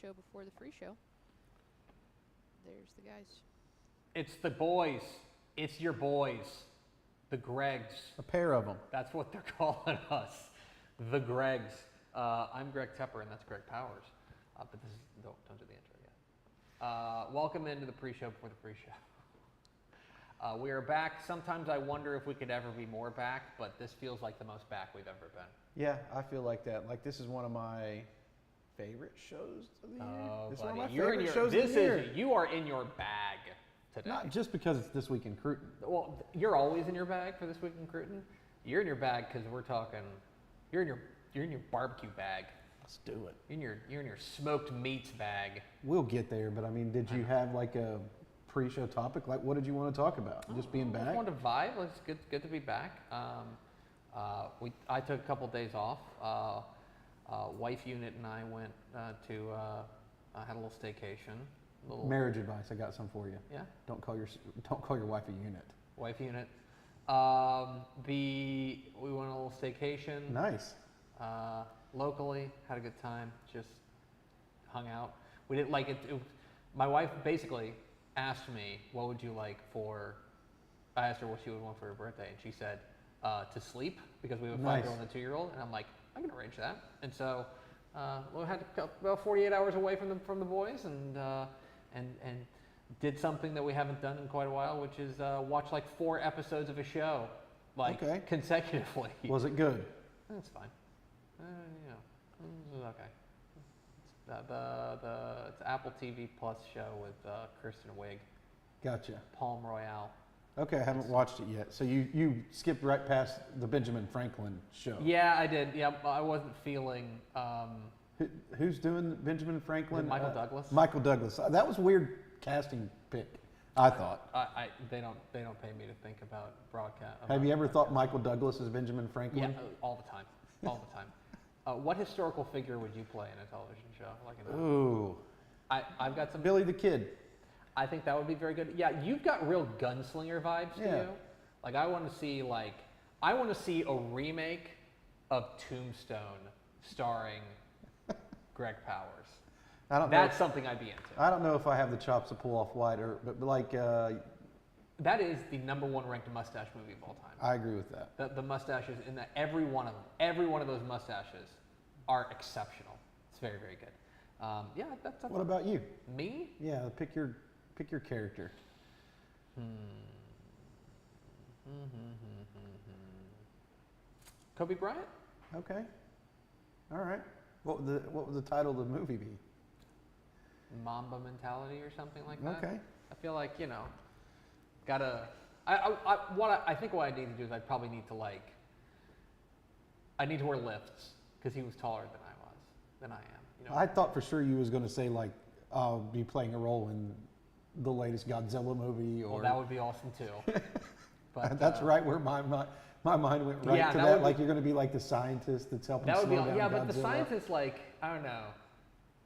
pre-show before the free show. There's the guys. It's the boys. It's your boys. The Gregs. A pair of them. That's what they're calling us. The Gregs. I'm Greg Tepper, and that's Greg Powers. But this is, don't do the intro yet. Welcome into the pre-show before the pre-show. We are back. Sometimes I wonder if we could ever be more back, but this feels like the most back we've ever been. Yeah, I feel like that. Like, this is one of my favorite shows of the year. This is one of my favorite shows of the year. You are in your bag today. Not just because it's This Week in Crootin. Well, you're always in your bag for This Week in Crootin. You're in your bag because we're talking. You're in your barbecue bag. Let's do it. You're in your smoked meats bag. We'll get there, but I mean, did you have like a pre-show topic? Like, what did you want to talk about? Just being back? I just wanted to vibe. It's good to be back. I took a couple days off. Wife unit and I went to had a little staycation. Marriage advice. I got some for you. Yeah. Don't call your wife a unit. Wife unit. We went on a little staycation. Nice. Locally, had a good time. Just hung out. We didn't like it. My wife basically asked me, "What would you like for?" I asked her what she would want for her birthday, and she said, "To sleep," because we have a 5-year-old and a 2-year-old. And I'm like, I can arrange that. And so we had about 48 hours away from the boys, and did something that we haven't done in quite a while, which is watch like 4 episodes of a show, like consecutively. Was it good? That's fine. It was okay. It's Apple TV Plus show with Kristen Wiig. Gotcha. Palm Royale. Okay, I haven't watched it yet. So you skipped right past the Benjamin Franklin show. Yeah, I did. Yeah, I wasn't feeling. Who's doing Benjamin Franklin? Michael Douglas. Michael Douglas. That was a weird casting pick, I thought. They don't pay me to think about broadcast. Have you ever thought Michael Douglas is Benjamin Franklin? Yeah, all the time. All the time. What historical figure would you play in a television show? Ooh. I've got some. Billy the Kid. I think that would be very good. Yeah, you've got real gunslinger vibes to you. Like I want to see a remake of Tombstone starring Greg Powers. That's something I'd be into. I don't know if I have the chops to pull off White, but like. That is the #1 ranked mustache movie of all time. I agree with that. The mustaches in that every one of those mustaches are exceptional. It's very, very good. Yeah, that's. What about you? Me? Yeah, pick your character. Kobe Bryant. Okay. All right. What would the title of the movie be? Mamba mentality or something like that. Okay. I feel like I think what I need to do is I probably need to I need to wear lifts because he was taller than I am. I thought for sure you was going to say like I'll be playing a role in the latest Godzilla movie, or well, that would be awesome too. But that's right where my mind went right to that. Like you're going to be like the scientist that's helping slow down Godzilla. But the scientist, I don't know.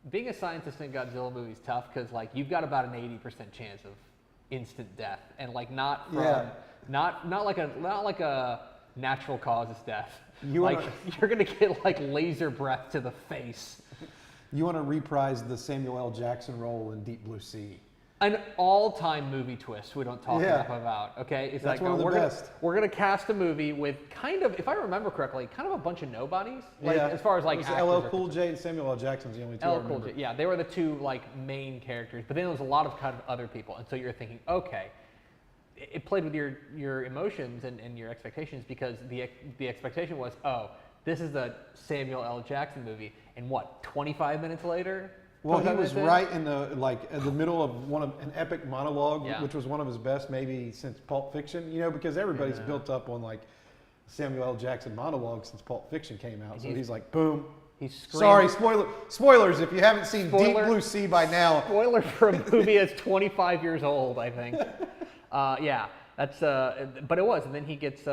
Being a scientist in a Godzilla movie is tough because you've got about an 80% chance of instant death, and not like a natural causes death. You're gonna get laser breath to the face. You want to reprise the Samuel L. Jackson role in Deep Blue Sea. An all-time movie twist we don't talk enough about. Okay, it's that's one of the best. We're gonna cast a movie with kind of, if I remember correctly, kind of a bunch of nobodies. As far as it was LL Cool J and Samuel L. Jackson's the only two. LL Cool J, yeah, they were the two main characters. But then there was a lot of kind of other people, and so you're thinking, okay, it played with your emotions and your expectations because the expectation was, oh, this is a Samuel L. Jackson movie, and 25 minutes later. Well, he was right in the middle of an epic monologue, which was one of his best maybe since Pulp Fiction. Because everybody's built up on Samuel L. Jackson monologue since Pulp Fiction came out. So he's like, boom. He's screaming. Sorry, spoilers if you haven't seen Deep Blue Sea by now. Spoiler for a movie that's 25 years old, I think. Yeah, that's. But it was, and then he gets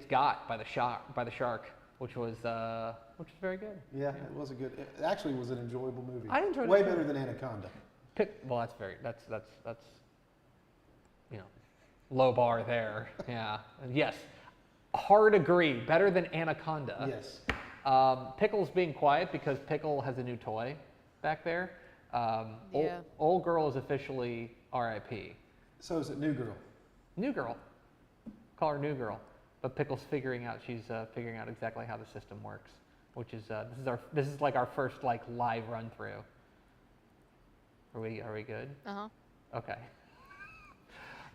got by the shark. Which was very good. Yeah, it was it actually was an enjoyable movie. I enjoyed it. Way better than Anaconda. That's low bar there. Yeah. Yes. Hard agree. Better than Anaconda. Yes. Pickle's being quiet because Pickle has a new toy back there. Yeah. Old girl is officially RIP. So is it new girl? New girl. Call her new girl. But Pickle's figuring out, she's figuring out exactly how the system works, which is, this is like our first like live run through. Are we good? Uh-huh. Okay.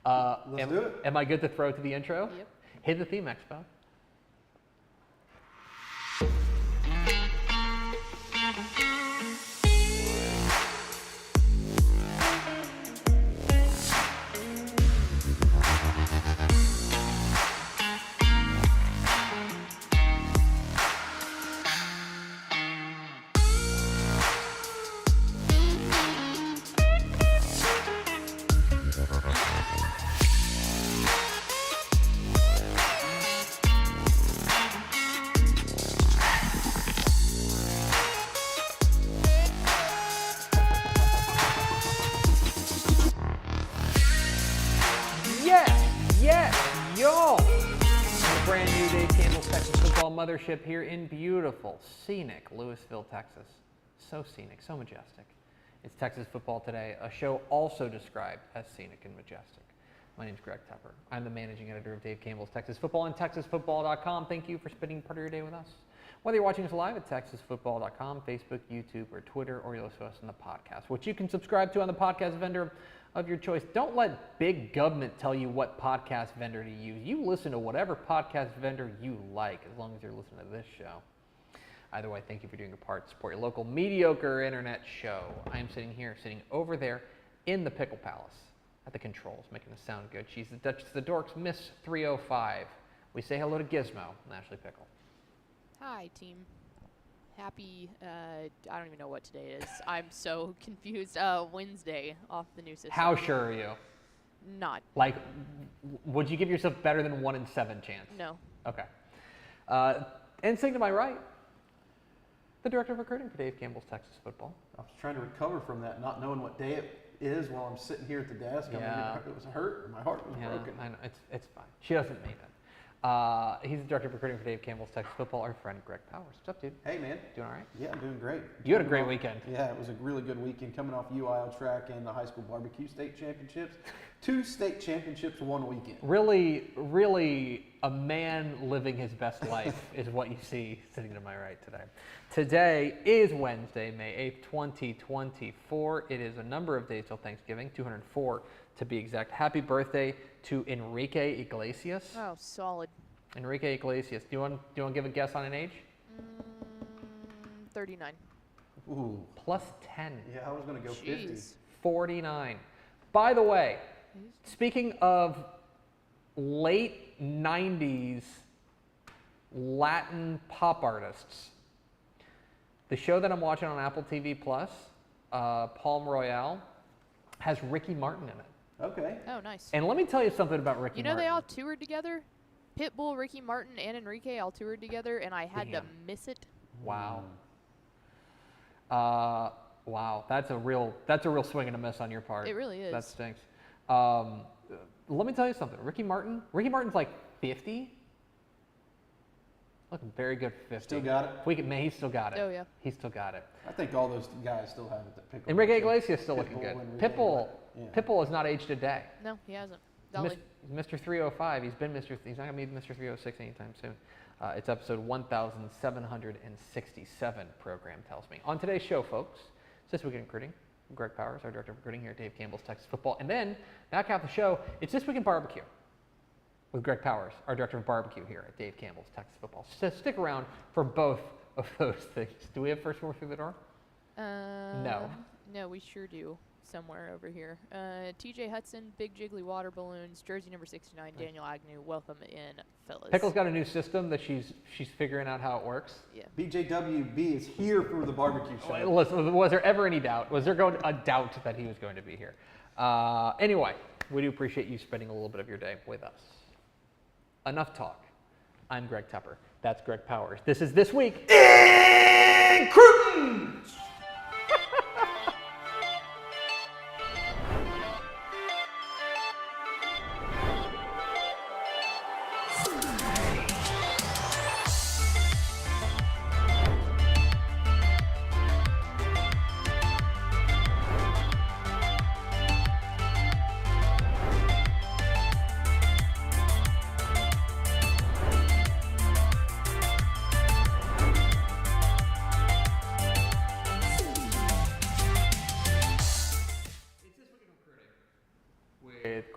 Let's do it. Am I good to throw to the intro? Yep. Hit the theme, Expo. Mothership here in beautiful, scenic Louisville, Texas. So scenic, so majestic. It's Texas Football Today, a show also described as scenic and majestic. My name's Greg Tepper. I'm the managing editor of Dave Campbell's Texas Football and TexasFootball.com. Thank you for spending part of your day with us. Whether you're watching us live at TexasFootball.com, Facebook, YouTube, or Twitter, or you listen to us on the podcast, which you can subscribe to on the podcast vendor of your choice. Don't let big government tell you what podcast vendor to use. You listen to whatever podcast vendor you like, as long as you're listening to this show. Either way, thank you for doing your part to support your local mediocre internet show. I am sitting over there in the Pickle Palace at the controls, making us sound good. She's the Duchess of the Dorks, Miss 305. We say hello to Gizmo and Ashley Pickle. Hi, team. Happy, I don't even know what today is. I'm so confused. Wednesday off the new system. How sure are you? Not. Like, would you give yourself better than 1 in 7 chance? No. Okay. And sitting to my right, the director of recruiting for Dave Campbell's Texas Football. I was trying to recover from that, not knowing what day it is while I'm sitting here at the desk. Yeah. I mean, it was hurt. My heart was broken. I know. It's fine. She doesn't mean it. He's the director of recruiting for Dave Campbell's Texas Football, our friend Greg Powers. What's up, dude? Hey, man. Doing all right? Yeah, I'm doing great. You had a great weekend. Yeah, it was a really good weekend coming off UIL track and the high school barbecue state championships. 2 state championships, 1 weekend. Really a man living his best life is what you see sitting to my right today. Today is Wednesday, May 8th, 2024. It is a number of days till Thanksgiving, 204 to be exact. Happy birthday to Enrique Iglesias. Oh, solid. Enrique Iglesias. Do you want to give a guess on an age? 39. Ooh. Plus 10. Yeah, I was going to go 50. 49. By the way, speaking of late 90s Latin pop artists, the show that I'm watching on Apple TV Plus, Palm Royale, has Ricky Martin in it. Okay. Oh, nice. And let me tell you something about Ricky You know Martin. they all toured together? Pitbull, Ricky Martin, and Enrique all toured together, and I had to miss it. Wow. Wow. That's a real swing and a miss on your part. It really is. That stinks. Let me tell you something. Ricky Martin's like 50. Looking very good for 50. Still got it? He's still got it. Oh, yeah. He's still got it. I think all those guys still have it. That Enrique Iglesias still looking good. Pitbull Pitbull has not aged a day. No, he hasn't. Mr. 305. He's not going to be Mr. 306 anytime soon. It's episode 1767, program tells me. On today's show, folks, it's This Week in Recruiting. Greg Powers, our director of recruiting here at Dave Campbell's Texas Football. And then, back half the show, it's This Week in Barbecue with Greg Powers, our director of barbecue here at Dave Campbell's Texas Football. So stick around for both of those things. Do we have first word through the door? No. No, we sure do. Somewhere over here. TJ Hudson, Big Jiggly Water Balloons, jersey number 69, Daniel Agnew. Welcome in, fellas. Pickle's got a new system that she's figuring out how it works. Yeah. BJWB is here for the barbecue show. Listen, was there ever any doubt? Was there a doubt that he was going to be here? Anyway, we do appreciate you spending a little bit of your day with us. Enough talk. I'm Greg Tepper. That's Greg Powers. This is This Week in Crootin!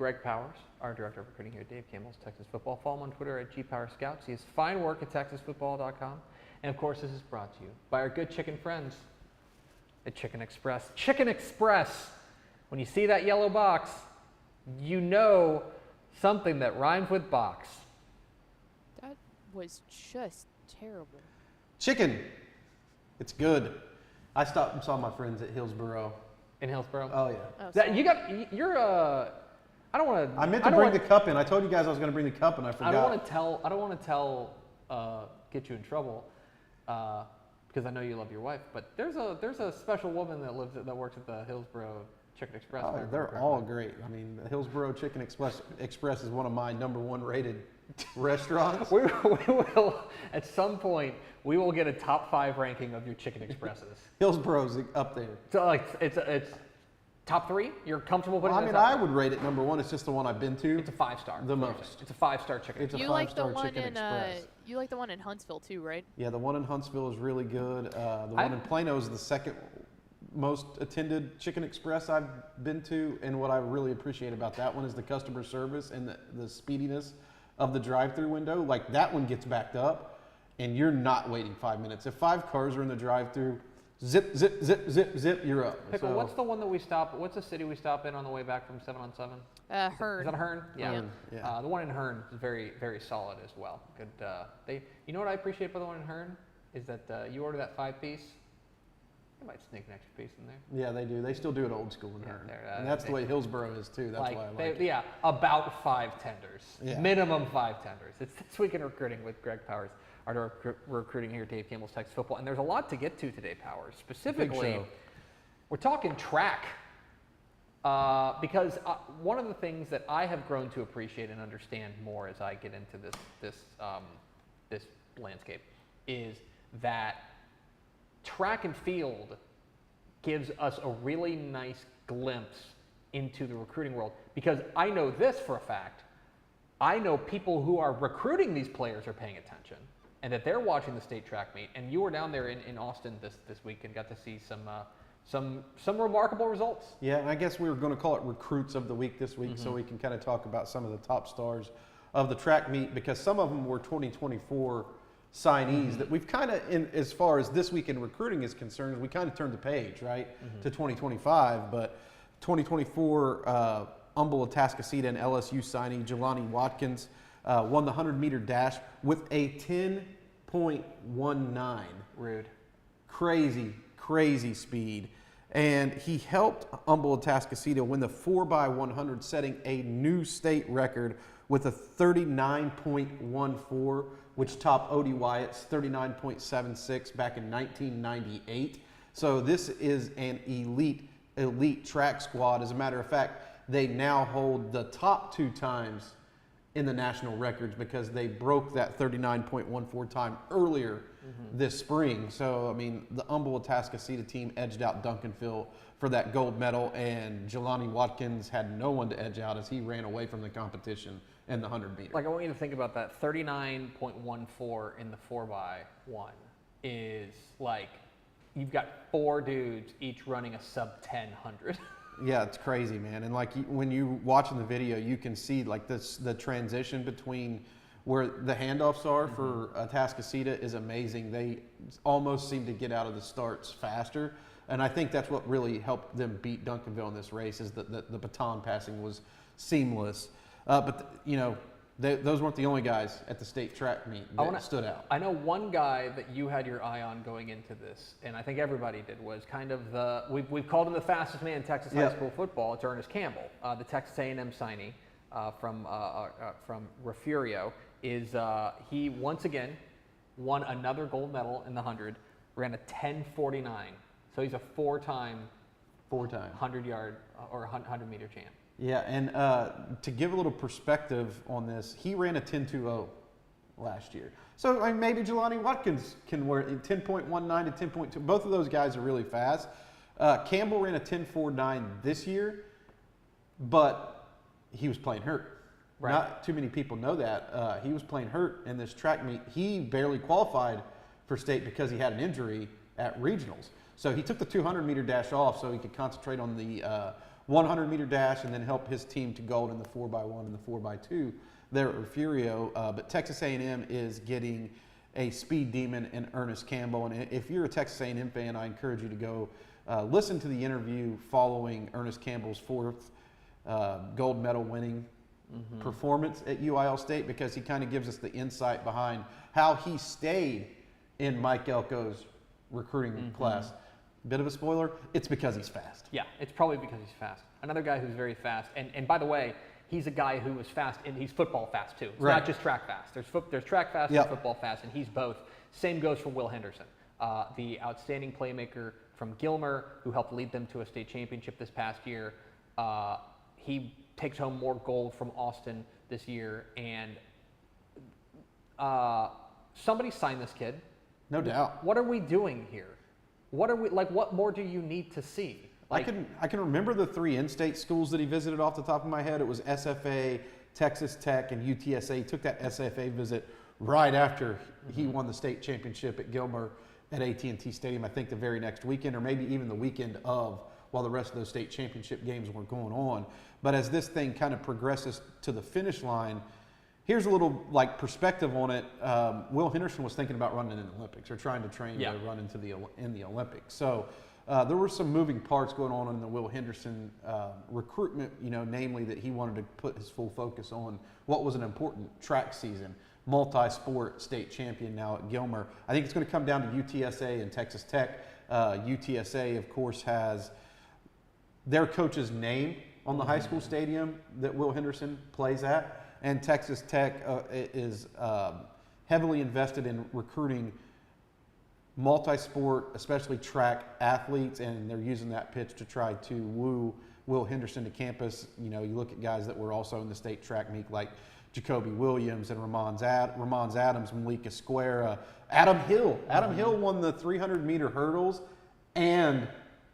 Greg Powers, our director of recruiting here at Dave Campbell's Texas Football. Follow him on Twitter at GPowersScouts. He has fine work at TexasFootball.com. And of course, this is brought to you by our good chicken friends at Chicken Express. Chicken Express. When you see that yellow box, you know something that rhymes with box. That was just terrible. Chicken. It's good. I stopped and saw my friends at Hillsboro. In Hillsboro? Oh, yeah. Oh, That, sorry. I don't want to. I meant to bring the cup in. I told you guys I was going to bring the cup, and I forgot. I don't want to get you in trouble, because I know you love your wife. But there's a special woman that works at the Hillsboro Chicken Express. Oh, they're all great. I mean, the Hillsboro Chicken Express is one of my #1 rated restaurants. we will at some point we will get a top 5 ranking of your Chicken Expresses. Hillsboro's up there. So like it's top 3. You're comfortable putting? Well, it I mean, in top I 3? would rate it #1. It's just the one I've been to. It's a 5-star. The most. It's a 5-star chicken. It's a You like the 5-star one Chicken in Express. you like the one in Huntsville too, right? Yeah, the one in Huntsville is really good. The one in Plano is the second most attended Chicken Express I've been to, and what I really appreciate about that one is the customer service and the speediness of the drive-through window. Like, that one gets backed up, and you're not waiting 5 minutes. If 5 cars are in the drive-through, zip, zip, zip, zip, zip, you're up. Pickle, So- what's the one that we stop? What's the city we stop in on the way back from 7 on 7? Hearn. Is that Hearn? Yeah. Hearn, yeah. The one in Hearn is very, very solid as well. Good. You know what I appreciate about the one in Hearn is that you order that 5-piece, they might sneak an extra piece in there. Yeah, they do. They still do it old school in Yeah, Hearn. they're, And that's the way Hillsboro is, too. That's why I like it. Yeah, about 5 tenders. Yeah. Minimum 5 tenders. It's This Week in Recruiting with Greg Powers, our director of recruiting here at Dave Campbell's Texas Football. And there's a lot to get to today, Powers. Specifically, show. we're talking track. Because one of the things that I have grown to appreciate and understand more as I get into this landscape is that track and field gives us a really nice glimpse into the recruiting world. Because I know this for a fact. I know people who are recruiting these players are paying attention, and that they're watching the state track meet. And you were down there in Austin this week and got to see some remarkable results. Yeah, and I guess we were going to call it Recruits of the Week this week, so we can kind of talk about some of the top stars of the track meet, because some of them were 2024 signees that we've kind of, as far as This Week in Recruiting is concerned, we kind of turned the page, right, to 2025. But 2024 Humble, Atascocita, and LSU signee Jelani Watkins won the 100-meter dash with a 10.19. Rude. Crazy speed. And he helped Humble, Atascocita win the 4x100, setting a new state record with a 39.14, which topped Odie Wyatt's 39.76 back in 1998. So this is an elite track squad. As a matter of fact, they now hold the top 2 times in the national records because they broke that 39.14 time earlier this spring. So, I mean, the Humble Atascocita team edged out Duncanville for that gold medal, and Jelani Watkins had no one to edge out as he ran away from the competition in the 100 meter. Like, I want you to think about that. 39.14 in the 4x1 is like, you've got 4 dudes each running a sub 1000. Yeah, it's crazy, man. And like when you watching the video, you can see like the transition between where the handoffs are for Atascocita is amazing. They almost seem to get out of the starts faster. And I think that's what really helped them beat Duncanville in this race is that the baton passing was seamless. Those weren't the only guys at the state track meet that stood out. I know one guy that you had your eye on going into this, and I think everybody did, was kind of we've called him the fastest man in Texas high school football. It's Ernest Campbell, the Texas A&M signee from Refugio. He once again won another gold medal in the 100, ran a 10:49. So he's a four-time 100-yard or 100-meter champ. Yeah, and to give a little perspective on this, he ran a 10.20 last year. So I mean, maybe Jelani Watkins can wear 10.19 to 10.2. Both of those guys are really fast. Campbell ran a 10.49 this year, but he was playing hurt. Right. Not too many people know that. He was playing hurt in this track meet. He barely qualified for state because he had an injury at regionals. So he took the 200-meter dash off so he could concentrate on the 100-meter dash and then help his team to gold in the 4x1 and the 4x2 there at Refugio. But Texas A&M is getting a speed demon in Ernest Campbell. And if you're a Texas A&M fan, I encourage you to go listen to the interview following Ernest Campbell's 4th gold medal winning performance at UIL State, because he kind of gives us the insight behind how he stayed in Mike Elko's recruiting class. Bit of a spoiler, it's because he's fast. Yeah, it's probably because he's fast. Another guy who's very fast, and by the way, he's a guy who is fast, and he's football fast too. It's not just track fast. There's track fast and football fast, and he's both. Same goes for Will Henderson, the outstanding playmaker from Gilmer, who helped lead them to a state championship this past year. He takes home more gold from Austin this year, and somebody signed this kid. No doubt. What are we doing here? What are we like? What more do you need to see? Like, I can remember the 3 in-state schools that he visited off the top of my head. It was SFA, Texas Tech, and UTSA. He took that SFA visit right after he won the state championship at Gilmer at AT&T Stadium. I think the very next weekend, or maybe even the weekend of, while the rest of those state championship games were going on. But as this thing kind of progresses to the finish line, here's a little like perspective on it. Will Henderson was thinking about running in the Olympics, or trying to train to run in the Olympics. So there were some moving parts going on in the Will Henderson recruitment, namely that he wanted to put his full focus on what was an important track season, multi-sport state champion now at Gilmer. I think it's going to come down to UTSA and Texas Tech. UTSA, of course, has their coach's name on the high school stadium that Will Henderson plays at. And Texas Tech is heavily invested in recruiting multi-sport, especially track athletes, and they're using that pitch to try to woo Will Henderson to campus. You look at guys that were also in the state track meet like Jacoby Williams and Ramons Adams, Malika Square, Adam Hill. Adam Hill won the 300-meter hurdles and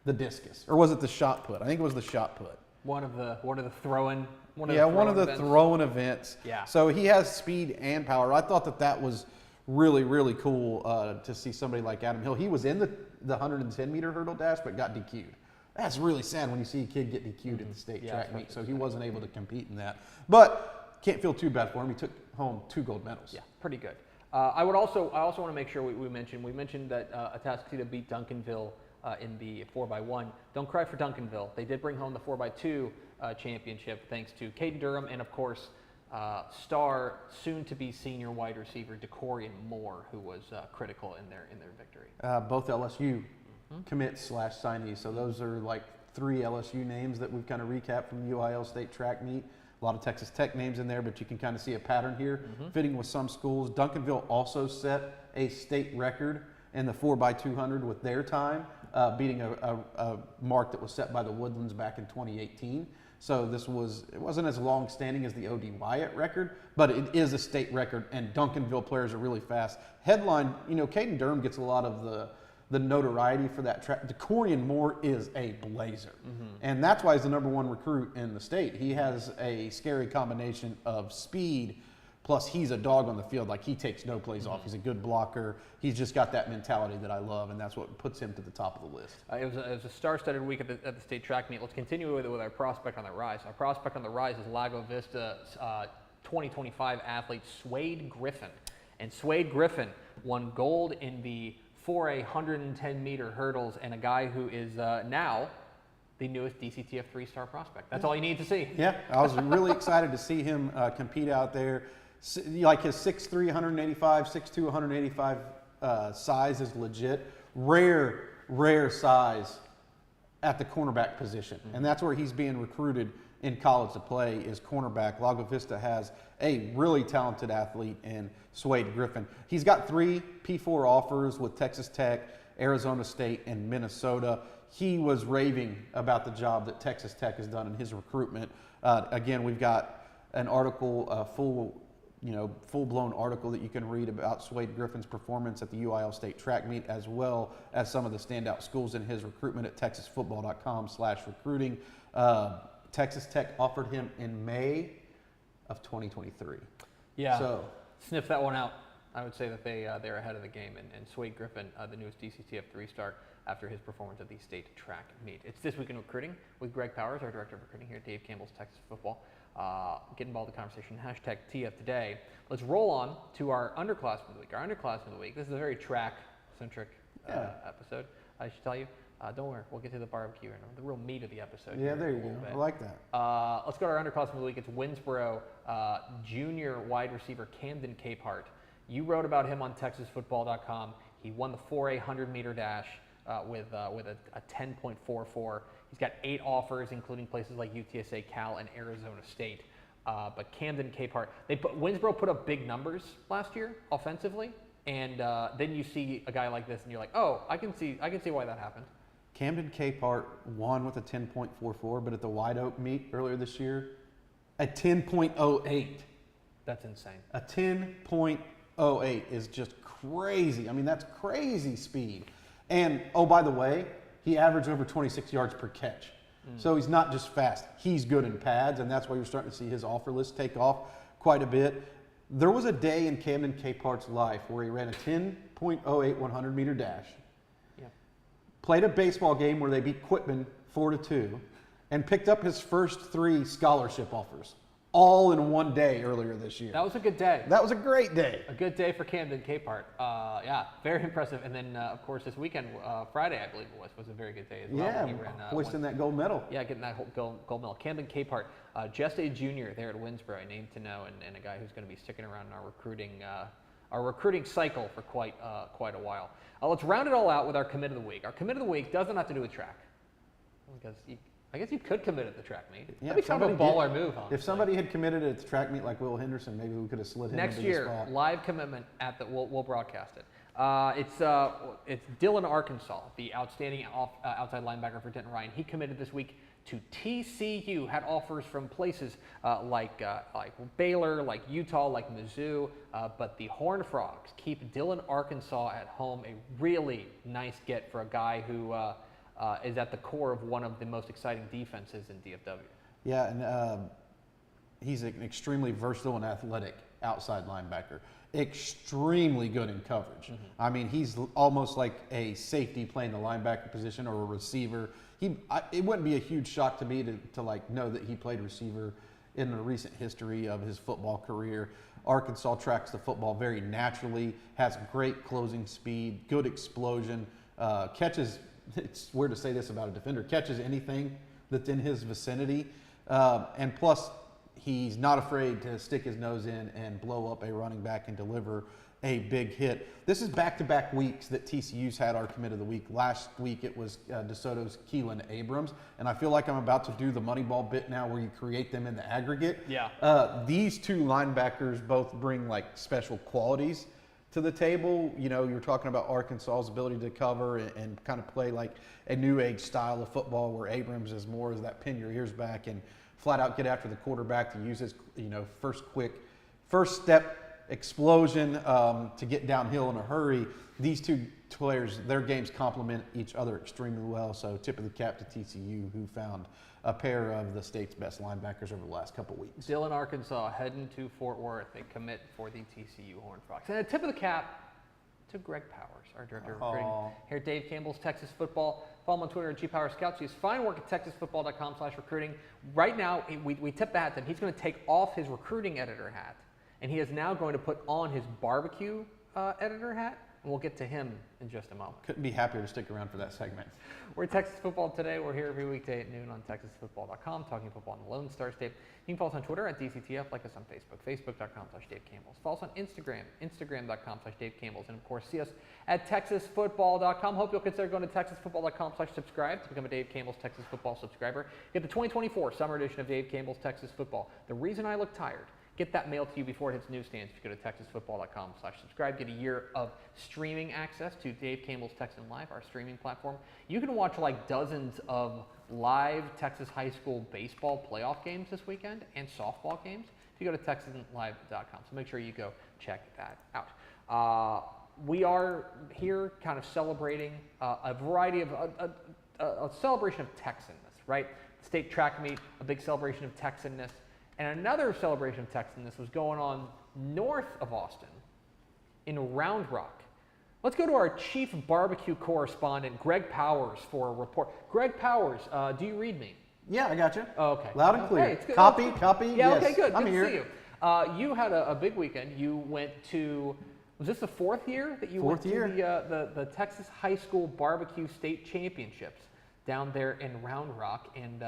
the discus, or was it the shot put? I think it was the shot put. One of the throw-in. One of the throw-in events. Yeah. So he has speed and power. I thought that was really, really cool to see somebody like Adam Hill. He was in the 110-meter hurdle dash, but got DQ'd. That's really sad when you see a kid get DQ'd in the state track meet. So he wasn't able to compete in that. But can't feel too bad for him. He took home 2 gold medals. Yeah, pretty good. I also want to make sure we mentioned that Atascocita beat Duncanville in the 4x1. Don't cry for Duncanville. They did bring home the 4x2 championship thanks to Caden Durham and, of course, star, soon-to-be senior wide receiver DeCorian Moore, who was critical in their victory. Both LSU commits/signees. So those are like 3 LSU names that we've kind of recapped from the UIL State track meet. A lot of Texas Tech names in there, but you can kind of see a pattern here, fitting with some schools. Duncanville also set a state record in the 4x200 with their time, beating a mark that was set by the Woodlands back in 2018. So it wasn't as long-standing as the O.D. Wyatt record, but it is a state record, and Duncanville players are really fast. Headline, Caden Durham gets a lot of the notoriety for that track. DeCorian Moore is a blazer, and that's why he's the #1 recruit in the state. He has a scary combination of speed, plus he's a dog on the field. Like, he takes no plays off. He's a good blocker. He's just got that mentality that I love, and that's what puts him to the top of the list. It was a star-studded week at the state track meet. Let's continue with our prospect on the rise. Our prospect on the rise is Lago Vista 2025 athlete Swade Griffin. And Swade Griffin won gold in the 4A 110-meter hurdles, and a guy who is now the newest DCTF 3-star prospect. That's all you need to see. Yeah, I was really excited to see him compete out there. Like, his 6'3", 185, 6'2", 185 size is legit. Rare size at the cornerback position. And that's where he's being recruited in college to play, is cornerback. Lago Vista has a really talented athlete in Swade Griffin. He's got 3 P4 offers with Texas Tech, Arizona State, and Minnesota. He was raving about the job that Texas Tech has done in his recruitment. Again, we've got an article, full-blown article that you can read about Swade Griffin's performance at the UIL State track meet, as well as some of the standout schools in his recruitment at texasfootball.com/recruiting. Texas Tech offered him in May of 2023. Yeah. So sniff that one out. I would say that they're ahead of the game. And Swade Griffin, the newest DCTF 3-star, after his performance at the state track meet. It's This Week in Recruiting with Greg Powers, our director of recruiting here at Dave Campbell's Texas Football. Get involved in the conversation. Hashtag TF today. Let's roll on to our underclassmen of the week. Our underclassmen of the week. This is a very track-centric episode. I should tell you. Don't worry, we'll get to the barbecue and the real meat of the episode. Yeah, there you go. I like that. Let's go to our underclassmen of the week. It's Winsboro junior wide receiver Camden Capehart. You wrote about him on TexasFootball.com. He won the 4A 100-meter dash with a 10.44. He's got 8 offers, including places like UTSA, Cal, and Arizona State. But Camden Capehart, Winsboro put up big numbers last year offensively, and then you see a guy like this, and you're like, oh, I can see why that happened. Camden Capehart won with a 10.44, but at the White Oak meet earlier this year, a 10.08. That's insane. A 10.08 is just crazy. I mean, that's crazy speed. And, oh, by the way, he averaged over 26 yards per catch. So he's not just fast. He's good in pads, and that's why you're starting to see his offer list take off quite a bit. There was a day in Camden Capehart's life where he ran a 10.08 100-meter dash, played a baseball game where they beat Quitman 4-2, and picked up his first 3 scholarship offers, all in one day earlier this year. That was a good day. That was a great day. A good day for Camden Capehart. Yeah, very impressive. And then, of course, this weekend, Friday, I believe it was a very good day as well. Yeah, He ran, hoisting that gold medal. Yeah, getting that gold medal. Camden Capehart, just a junior there at Winsboro, a name to know, and a guy who's going to be sticking around in our recruiting cycle for quite a while. Let's round it all out with our commit of the week. Our commit of the week doesn't have to do with track, because I guess you could commit at the track meet. Yeah, that'd be kind of a baller move, honestly. If somebody had committed at the track meet like Will Henderson, maybe we could have slid him next into year. the spot. Live commitment at the. We'll broadcast it. It's Dylan Arkansas, the outstanding outside linebacker for Denton Ryan. He committed this week to TCU. Had offers from places like Baylor, like Utah, like Mizzou, but the Horned Frogs keep Dylan Arkansas at home. A really nice get for a guy who is at the core of one of the most exciting defenses in DFW. Yeah, and he's an extremely versatile and athletic outside linebacker. Extremely good in coverage. I mean, he's almost like a safety playing the linebacker position or a receiver. It wouldn't be a huge shock to me to like know that he played receiver in the recent history of his football career. Arkansas tracks the football very naturally, has great closing speed, good explosion, catches. It's weird to say this about a defender. Catches anything that's in his vicinity, and plus he's not afraid to stick his nose in and blow up a running back and deliver a big hit. This is back-to-back weeks that TCU's had our commit of the week. Last week it was DeSoto's Keelan Abrams, and I feel like I'm about to do the Moneyball bit now where you create them in the aggregate. Yeah. These 2 linebackers both bring like special qualities to the table. You know, you're talking about Arkansas's ability to cover and kind of play like a new age style of football where Abrams is more as that pin your ears back and flat out get after the quarterback to use his, first step explosion to get downhill in a hurry. These 2 players, their games complement each other extremely well. So tip of the cap to TCU, who found a pair of the state's best linebackers over the last couple weeks. Dylan Arkansas heading to Fort Worth. They commit for the TCU Horned Frogs. And a tip of the cap to Greg Powers, our director of recruiting here at Dave Campbell's Texas Football. Follow him on Twitter at GPowersScouts. He has fine work at TexasFootball.com/recruiting. Right now, we tip the hat to him. He's going to take off his recruiting editor hat, and he is now going to put on his barbecue editor hat. And we'll get to him in just a moment. Couldn't be happier to stick around for that segment. We're Texas Football Today. We're here every weekday at noon on TexasFootball.com, talking football in the Lone Star State. You can follow us on Twitter at DCTF, like us on Facebook, Facebook.com/Dave Campbell's. Follow us on Instagram, Instagram.com/Dave Campbell's. And of course, see us at TexasFootball.com. Hope you'll consider going to TexasFootball.com/subscribe to become a Dave Campbell's Texas Football subscriber. Get the 2024 summer edition of Dave Campbell's Texas Football. The Reason I Look Tired. Get that mailed to you before it hits newsstands if you go to TexasFootball.com/subscribe. Get a year of streaming access to Dave Campbell's Texan Live, our streaming platform. You can watch like dozens of live Texas high school baseball playoff games this weekend and softball games if you go to TexanLive.com. So make sure you go check that out. We are here kind of celebrating a variety of a celebration of Texanness, right? State track meet, a big celebration of Texanness. And another celebration of Texanness was going on north of Austin in Round Rock. Let's go to our chief barbecue correspondent, Greg Powers, for a report. Greg Powers, do you read me? Yeah, I got you. Oh, okay. Loud and clear. Hey, it's good. Copy. Yeah, Yes, okay, good. I'm Good here. to see you. You had a big weekend. You went to, was this the fourth year that you went to the Texas High School Barbecue State Championships down there in Round Rock, and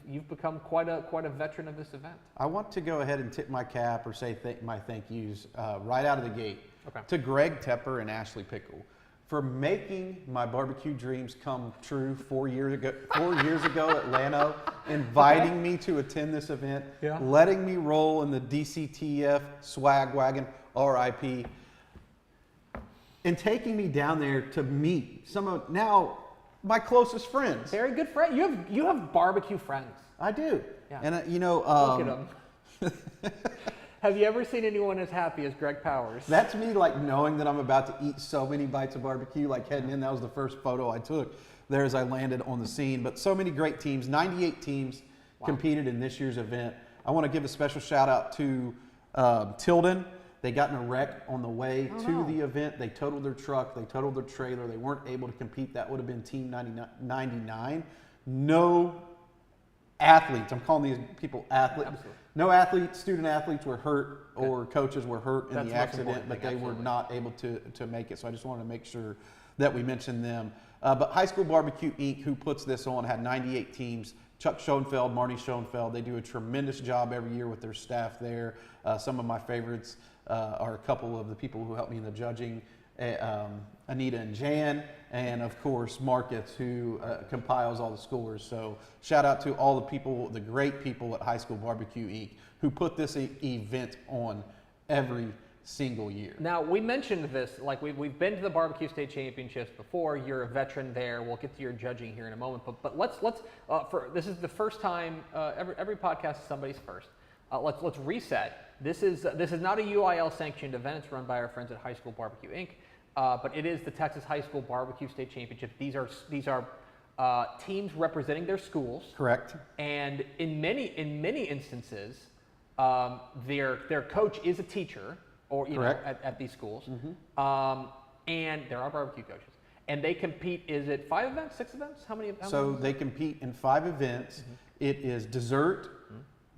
you've become quite a veteran of this event. I want to go ahead and tip my cap or say my thank yous right out of the gate to Greg Tepper and Ashley Pickle for making my barbecue dreams come true 4 years ago. 4 years ago at Llano, inviting me to attend this event, letting me roll in the DCTF swag wagon, RIP, and taking me down there to meet some of now my closest friends. Very good friend. You have barbecue friends. I do. Yeah. And look at them. Have you ever seen anyone as happy as Greg Powers? That's me, like knowing that I'm about to eat so many bites of barbecue, like heading in. That was the first photo I took there as I landed on the scene. But so many great teams, 98 teams competed in this year's event. I want to give a special shout out to Tilden. They got in a wreck on the way to the event. They totaled their truck. They totaled their trailer. They weren't able to compete. That would have been Team 99. No athletes. I'm calling these people athletes. Absolutely. No athletes, student athletes were hurt or coaches were hurt in the accident, but they were not able to make it. So I just wanted to make sure that we mentioned them. But High School Barbecue Inc., who puts this on, had 98 teams. Chuck Schoenfeld, Marnie Schoenfeld, they do a tremendous job every year with their staff there. Some of my favorites are a couple of the people who helped me in the judging, Anita and Jan, and of course Marcus, who compiles all the scores. So shout out to all the people, the great people at High School Barbecue Inc., who put this event on every single year. Now, we mentioned this, like we've been to the Barbecue State Championships before. You're a veteran there. We'll get to your judging here in a moment. But let's this is the first time, every podcast is somebody's first. Let's reset. This is not a UIL sanctioned event. It's run by our friends at High School Barbecue Inc. But it is the Texas High School Barbecue State Championships. These are teams representing their schools. Correct. And in many instances, their coach is a teacher, or at these schools. Mm-hmm. And there are barbecue coaches. And they compete. Is it 5 events, 6 events? How many? So they compete in 5 events. Mm-hmm. It is dessert,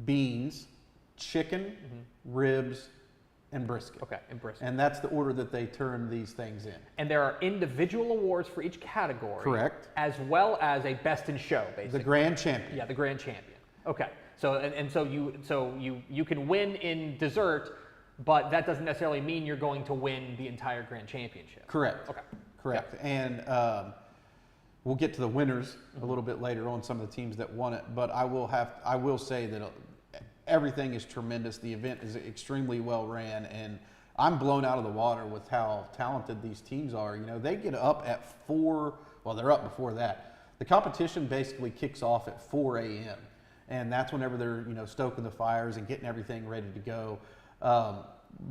beans, chicken, ribs, and brisket. Okay, and brisket. And that's the order that they turn these things in. And there are individual awards for each category. Correct. As well as a best in show, basically. The grand champion. Yeah, the grand champion. Okay. So you can win in dessert, but that doesn't necessarily mean you're going to win the entire grand championship. Correct. Okay. Correct. Yeah. And we'll get to the winners a little bit later on, some of the teams that won it. But I will say that everything is tremendous. The event is extremely well ran, and I'm blown out of the water with how talented these teams are. You know, they get up at 4. Well, they're up before that. The competition basically kicks off at 4 a.m. and that's whenever they're stoking the fires and getting everything ready to go.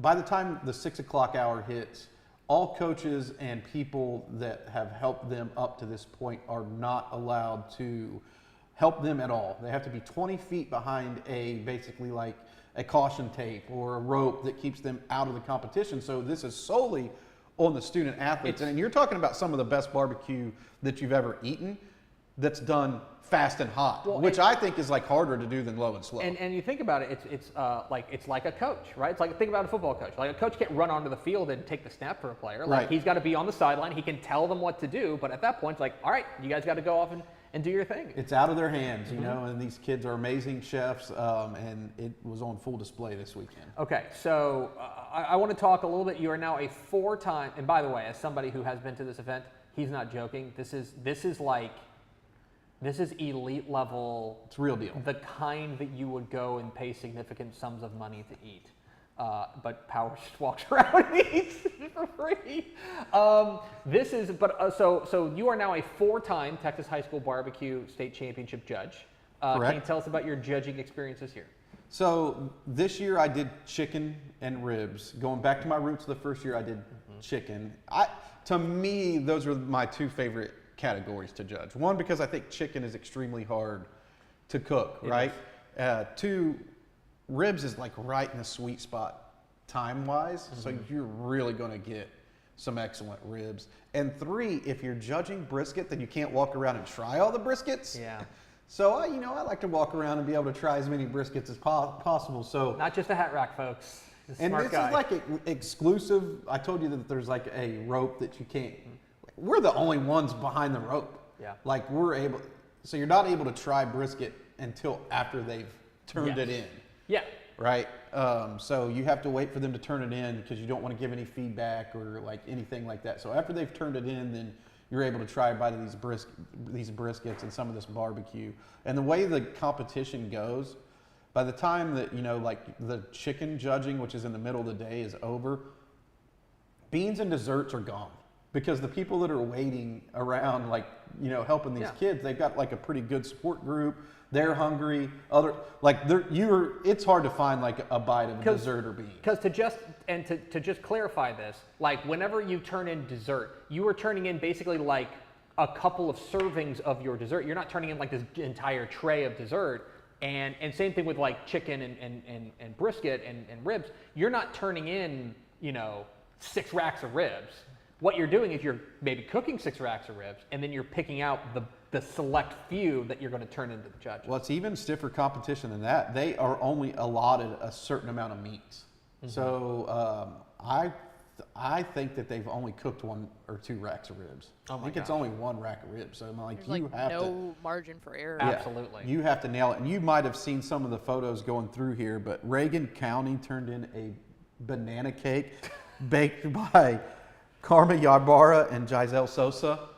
By the time the 6 o'clock hour hits, all coaches and people that have helped them up to this point are not allowed to help them at all. They have to be 20 feet behind basically like a caution tape or a rope that keeps them out of the competition. So this is solely on the student athletes. And you're talking about some of the best barbecue that you've ever eaten that's done fast and hot, which I think is like harder to do than low and slow. And you think about it, it's like a coach, right? It's like, think about a football coach. Like a coach can't run onto the field and take the snap for a player. Like he's got to be on the sideline. He can tell them what to do, but at that point, it's like, all right, you guys got to go off and do your thing. It's out of their hands, and these kids are amazing chefs, and it was on full display this weekend. Okay, so I want to talk a little bit. You are now a 4-time, and by the way, as somebody who has been to this event, he's not joking. This is elite level. It's real deal. The kind that you would go and pay significant sums of money to eat. But Powers just walks around and eats for free. So you are now a 4-time Texas High School Barbecue State Championship judge. Can you tell us about your judging experiences here? So this year I did chicken and ribs. Going back to my roots, the first year I did chicken. To me, those are my 2 favorite categories to judge. 1, because I think chicken is extremely hard to cook, right? 2, ribs is like right in the sweet spot time-wise, so you're really going to get some excellent ribs. And 3, if you're judging brisket, then you can't walk around and try all the briskets. Yeah. So I like to walk around and be able to try as many briskets as possible. So Not just a hat rack, folks. and this is like exclusive. I told you that there's like a rope that you can't. We're the only ones behind the rope. Yeah. Like we're able. So you're not able to try brisket until after they've turned it in. Yeah. Right. So you have to wait for them to turn it in because you don't want to give any feedback or like anything like that. So after they've turned it in, then you're able to try a bite of these briskets and some of this barbecue. And the way the competition goes, by the time that, like the chicken judging, which is in the middle of the day, is over, beans and desserts are gone. Because the people that are waiting around, like, helping these kids, they've got like a pretty good support group. They're hungry. It's hard to find like a bite of dessert or beans. Because to just clarify this, like whenever you turn in dessert, you are turning in basically like a couple of servings of your dessert. You're not turning in like this entire tray of dessert. And same thing with like chicken and brisket and ribs. You're not turning in, 6 racks of ribs. What you're doing is you're maybe cooking 6 racks of ribs, and then you're picking out the select few that you're going to turn into the judges. Well, it's even stiffer competition than that. They are only allotted a certain amount of meats. So I think that they've only cooked 1 or 2 racks of ribs. Oh my I think it's only 1 rack of ribs. So I'm like, There's you like have no margin for error. Yeah, Absolutely. you have to nail it. And you might have seen some of the photos going through here, but Reagan County turned in a banana cake baked by Karma Yarbara and Giselle Sosa.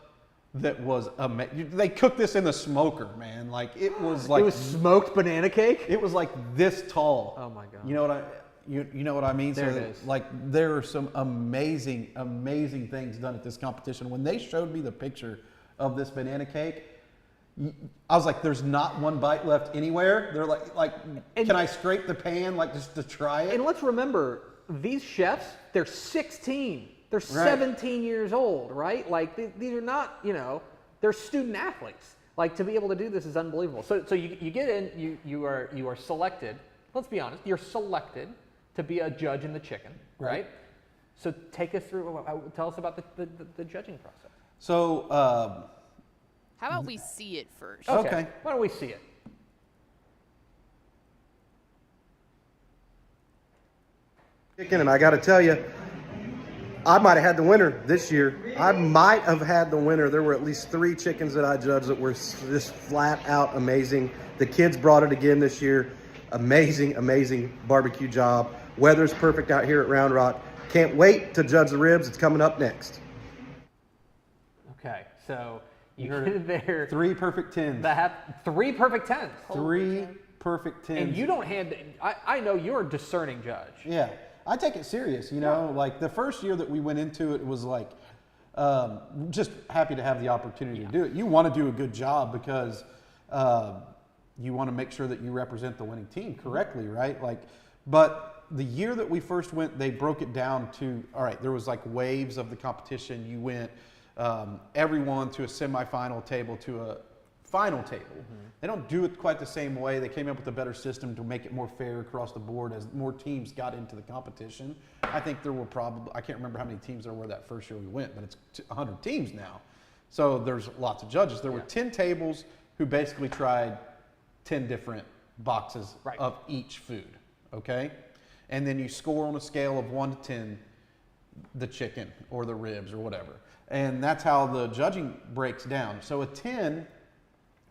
That was amazing. They cooked this in the smoker, man. Like it was like it was smoked banana cake. It was like this tall. Oh my god. You know what I mean? There so it is. Like there are some amazing things done at this competition. When they showed me the picture of this banana cake, I was like, "There's not 1 bite left anywhere." They're like, "Can I scrape the pan like just to try it?" And let's remember, these chefs, they're 16. They're Right. 17 years old, right? Like these are not, they're student athletes. Like to be able to do this is unbelievable. So you get in, you are selected. Let's be honest, you're selected to be a judge in the chicken, right? So take us through. Tell us about the judging process. So How about we see it first? Okay. Why don't we see it? Chicken, and I got to tell you, I might have had the winner this year. I might have had the winner. There were at least 3 chickens that I judged that were just flat out amazing. The kids brought it again this year. Amazing barbecue job. Weather's perfect out here at Round Rock. Can't wait to judge the ribs. It's coming up next. Okay, so you heard there 3 perfect 10s. 3 perfect 10s. 3 perfect 10s. And you don't hand. I know you're a discerning judge. Yeah, I take it serious. Like the first year that we went into it was like, just happy to have the opportunity to do it. You want to do a good job because you want to make sure that you represent the winning team correctly, right? Like, but the year that we first went, they broke it down to, all right, there was like waves of the competition. You went everyone to a semifinal table to a final table. They don't do it quite the same way. They came up with a better system to make it more fair across the board as more teams got into the competition. I think there were probably, I can't remember how many teams there were that first year we went, but it's 100 teams now. So there's lots of judges. There were 10 tables who basically tried 10 different boxes of each food, okay? And then you score on a scale of 1 to 10 the chicken or the ribs or whatever. And that's how the judging breaks down. So a 10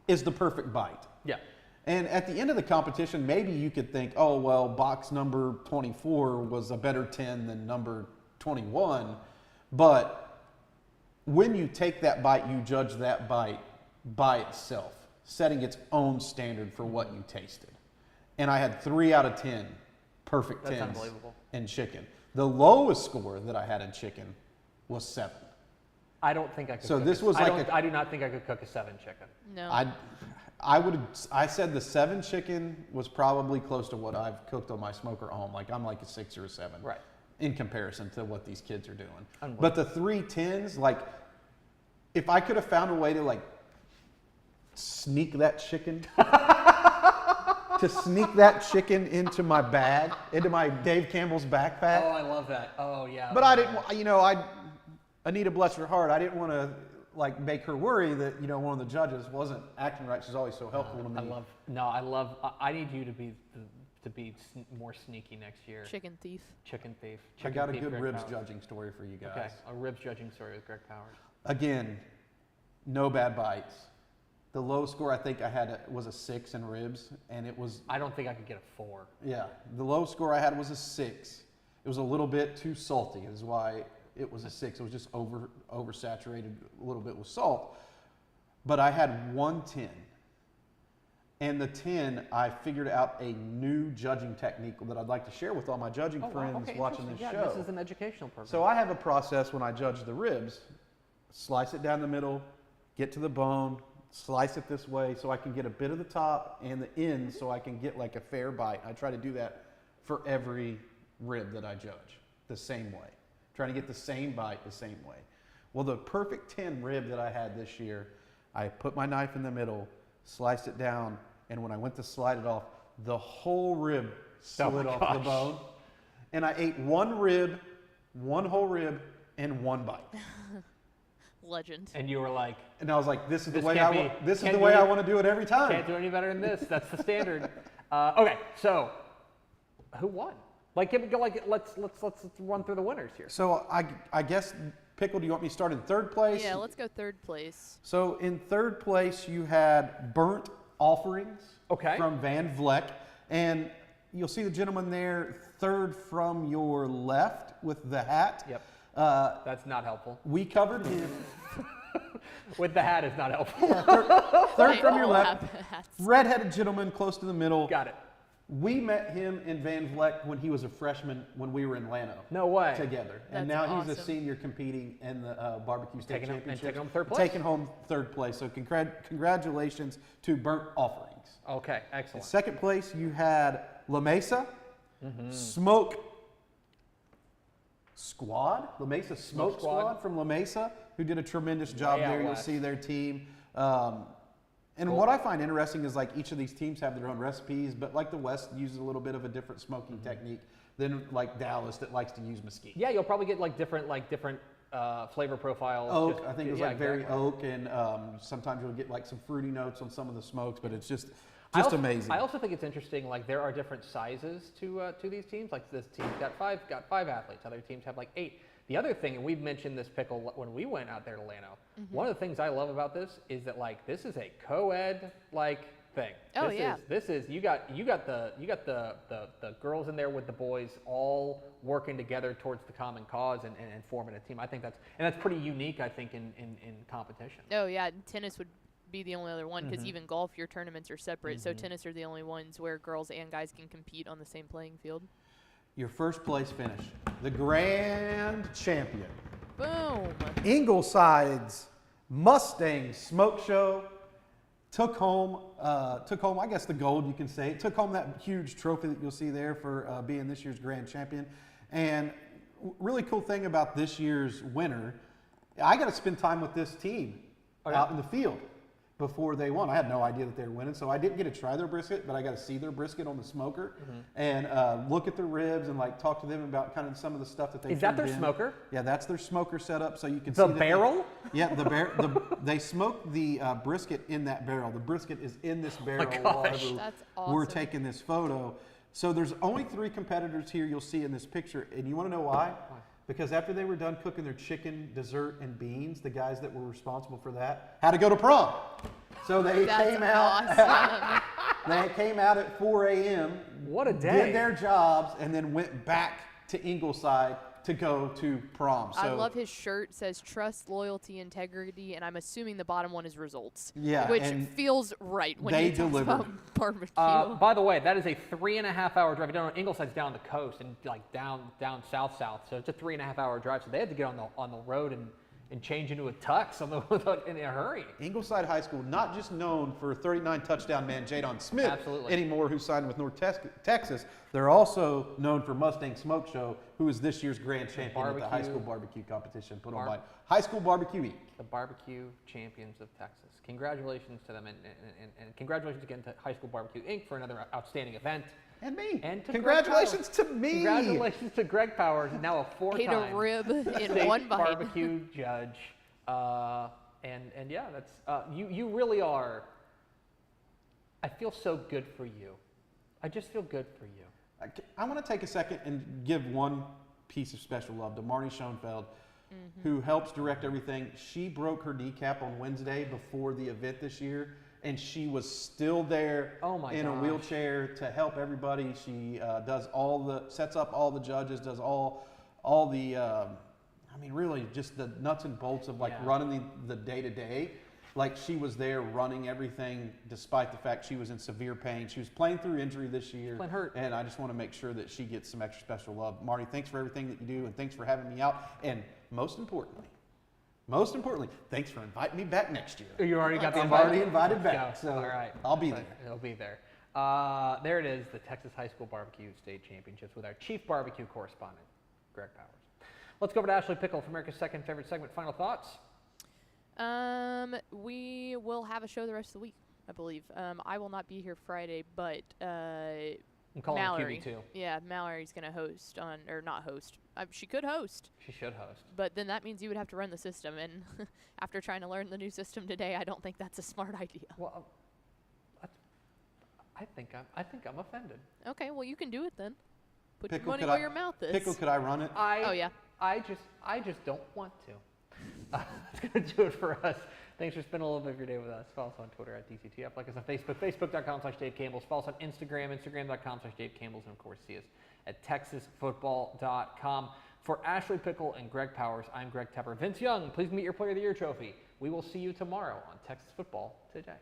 is the perfect bite. Yeah. And at the end of the competition, maybe you could think, oh, well, box number 24 was a better 10 than number 21. But when you take that bite, you judge that bite by itself, setting its own standard for what you tasted. And I had 3 out of 10 perfect 10s. That's unbelievable. In chicken. The lowest score that I had in chicken was 7. I don't think I could. So cook this a, was I like don't, I do not think I could cook a 7 chicken. No. I said the 7 chicken was probably close to what I've cooked on my smoker at home. Like I'm like a 6 or a 7. Right. In comparison to what these kids are doing. Unbelievable. But the 3 10s, like if I could have found a way to like sneak that chicken to sneak that chicken into my bag, into my Dave Campbell's backpack. Oh, I love that. Oh, yeah. But I didn't, Anita, bless her heart, I didn't want to like make her worry that, one of the judges wasn't acting right. She's always so helpful to me. I need you to be more sneaky next year. Chicken thief. Chicken thief. I got a thief, good Greg ribs Powers. judging story for you guys. Okay, a ribs judging story with Greg Powers. Again, no bad bites. The low score I think I had was a 6 in ribs, and it was. I don't think I could get a 4. Yeah, the low score I had was a 6. It was a little bit too salty, is why it was a 6. It was just oversaturated a little bit with salt. But I had 110. And the 10, I figured out a new judging technique that I'd like to share with all my judging friends watching this show. This is an educational program. So I have a process when I judge the ribs. Slice it down the middle, get to the bone, slice it this way so I can get a bit of the top and the end so I can get like a fair bite. I try to do that for every rib that I judge the same way. Trying to get the same bite the same way. Well, the perfect 10 rib that I had this year, I put my knife in the middle, sliced it down, and when I went to slide it off, the whole rib slid off the bone. And I ate one whole rib, and one bite. Legend. And you were like, And I was like, this is the This way can't I be- want. This is can't the do way I it. want to do it every time. can't do any better than this. That's the standard. Okay, so who won? Let's run through the winners here. So I guess, Pickle, do you want me to start in third place? Yeah, let's go third place. So in third place, you had Burnt Offerings from Van Vleck. And you'll see the gentleman there, third from your left with the hat. Yep. That's not helpful. We covered him. With the hat is not helpful. Third from They your all left. have hats. Redheaded gentleman close to the middle. Got it. We met him in Van Vleck when he was a freshman when we were in Llano. No way. Together. And That's now he's a awesome. senior competing in the barbecue state Taking home- and championship. taking home third place? Taking home third place. So congratulations to Burnt Offerings. Okay, In excellent. second place, you had La Mesa Smoke Squad. La Mesa Smoke Squad from La Mesa, who did a tremendous job Way out there. You'll west. see their team. And what I find interesting is like each of these teams have their own recipes, but like the West uses a little bit of a different smoking technique than like Dallas that likes to use mesquite. Yeah, you'll probably get different flavor profiles. Oak, Just- I think it was yeah, like very exactly. oak, and sometimes you'll get like some fruity notes on some of the smokes, but it's just amazing. I also think it's interesting. Like there are different sizes to these teams. Like this team's got five athletes. Other teams have like 8. The other thing, and we've mentioned this, Pickle, when we went out there to Llano. One of the things I love about this is that like this is a co-ed like thing. Oh, this yeah. is you got the girls in there with the boys all working together towards the common cause and forming a team. I think that's pretty unique. I think in competition. Oh yeah, tennis would be the only other one because even golf, your tournaments are separate. So tennis are the only ones where girls and guys can compete on the same playing field. Your first place finish, the grand champion, Boom. Ingleside's Mustang Smoke Show, took home, I guess the gold, you can say. Took home that huge trophy that you'll see there for being this year's grand champion. And really cool thing about this year's winner, I got to spend time with this team out in the field before they won. I had no idea that they were winning, so I didn't get to try their brisket, but I got to see their brisket on the smoker and look at their ribs and like talk to them about kind of some of the stuff that they. Is that turned their in. smoker? Yeah, that's their smoker setup, so you can The see that barrel? Yeah, they smoke the brisket in that barrel. The brisket is in this barrel while gosh. That's we're awesome. taking this photo. So there's only 3 competitors here you'll see in this picture, and you want to know why? Because after they were done cooking their chicken, dessert, and beans, the guys that were responsible for that had to go to prom. So they That's came out. awesome. They came out at 4 a.m. What a day. Did their jobs, and then went back to Ingleside to go to prom. So I love his shirt. It says trust, loyalty, integrity, and I'm assuming the bottom one is results. Yeah, which and feels right when they you talk delivered. about barbecue. By the way, that is a 3.5-hour drive. Down Ingleside's down the coast and like down south. So it's a 3.5-hour drive. So they had to get on the road and change into a tux in a hurry. Ingleside High School, not just known for 39 touchdown man Jadon Smith Absolutely. anymore, who signed with North Texas. They're also known for Mustang Smoke Show, who is this year's grand champion at the high Barbecue. school barbecue competition put on by High School Barbecue Inc. the barbecue champions of Texas. Congratulations to them, and congratulations again to High School Barbecue Inc. for another outstanding event. And me. And to Congratulations to me. Congratulations to Greg Powers, now a Ate four-time a rib in state one bite. barbecue judge. And yeah, that's you really are. I feel so good for you. I just feel good for you. I want to take a second and give one piece of special love to Marnie Schoenfeld, who helps direct everything. She broke her kneecap on Wednesday before the event this year, and she was still there in a wheelchair to help everybody. She sets up all the judges, does all the, really just the nuts and bolts of running the day-to-day. Like, she was there running everything despite the fact she was in severe pain. She was playing through injury this year. Playing hurt. And I just want to make sure that she gets some extra special love. Marty, thanks for everything that you do, and thanks for having me out. And most importantly, thanks for inviting me back next year. You already got the I'm invite? already invited Let's back. go. So all right. I'll be there. He'll be there. There it is, the Texas High School Barbecue State Championships with our chief barbecue correspondent, Greg Powers. Let's go over to Ashley Pickle for America's second favorite segment. Final thoughts? We will have a show the rest of the week, I believe. I will not be here Friday, but I'm calling Mallory. QB2. Yeah, Mallory's going to host or not host. She could host. She should host. But then that means you would have to run the system, and after trying to learn the new system today, I don't think that's a smart idea. Well, I think I'm offended. Okay, well, you can do it then. Put Pickle, your money where your mouth is. Pickle, could I run it? Oh, yeah. I just don't want to. That's going to do it for us. Thanks for spending a little bit of your day with us. Follow us on Twitter at DCTF. Like us on Facebook, facebook.com/Dave Campbell's. Follow us on Instagram, instagram.com/Dave Campbell's. And, of course, see us at texasfootball.com. For Ashley Pickle and Greg Powers, I'm Greg Tepper. Vince Young, please meet your Player of the Year trophy. We will see you tomorrow on Texas Football Today.